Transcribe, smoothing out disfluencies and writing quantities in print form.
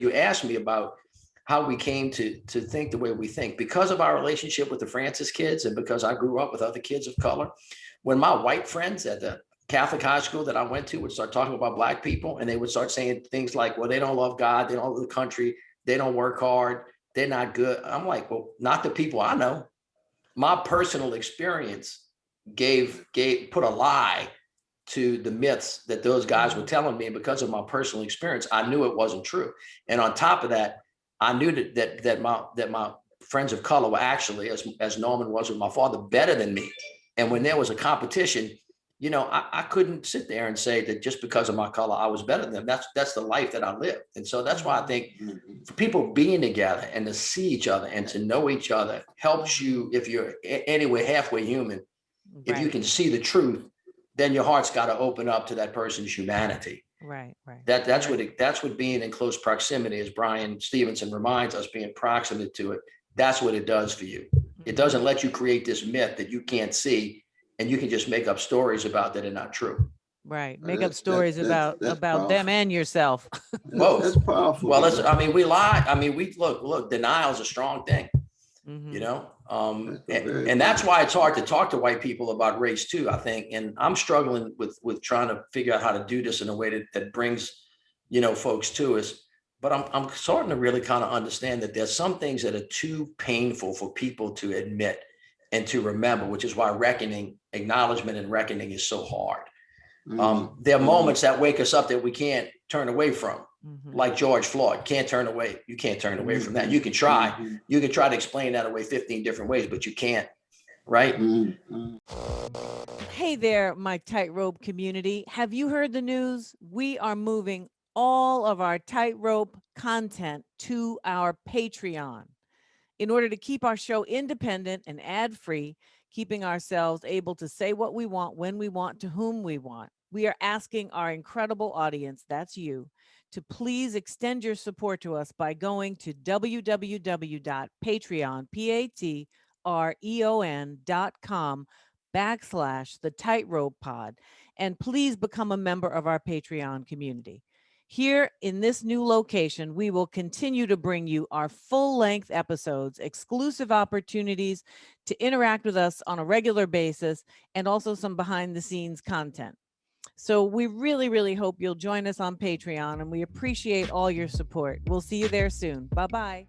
you asked me about how we came to think the way we think because of our relationship with the Francis kids, and because I grew up with other kids of color. When my white friends at the Catholic high school that I went to would start talking about Black people, and they would start saying things like, well, they don't love God, they don't love the country, they don't work hard, they're not good. I'm like, well, not the people I know. My personal experience put a lie to the myths that those guys were telling me. And because of my personal experience, I knew it wasn't true. And on top of that, I knew that my friends of color were actually, as Norman was with my father, better than me. And when there was a competition, you know, I couldn't sit there and say that just because of my color, I was better than them. That's the life that I lived. And so that's why I think for people being together and to see each other and to know each other helps you. If you're anywhere halfway human, if you can see the truth, then your heart's got to open up to that person's humanity. Right. That's what being in close proximity, as Brian Stevenson reminds us, being proximate to it. That's what it does for you. It doesn't let you create this myth that you can't see, and you can just make up stories about that are not true. Right. Make up stories about them and yourself. Both. That's powerful. Well, I mean, we lie. I mean, we look. Denial is a strong thing. You know, and that's why it's hard to talk to white people about race too, I think. And I'm struggling with trying to figure out how to do this in a way that brings, you know, folks to us. But I'm starting to really kind of understand that there's some things that are too painful for people to admit and to remember, which is why acknowledgement and reckoning is so hard. There are moments that wake us up that we can't turn away from. Like George Floyd, can't turn away. You can't turn away from that. You can try. You can try to explain that away 15 different ways, but you can't, right? Hey there, my tightrope community. Have you heard the news? We are moving all of our tightrope content to our Patreon in order to keep our show independent and ad-free, keeping ourselves able to say what we want, when we want, to whom we want. We are asking our incredible audience, that's you, to please extend your support to us by going to www.patreon.com/the tightrope pod, and please become a member of our Patreon community. Here in this new location, we will continue to bring you our full-length episodes, exclusive opportunities to interact with us on a regular basis, and also some behind-the-scenes content. So we really, really hope you'll join us on Patreon, and we appreciate all your support. We'll see you there soon. Bye-bye.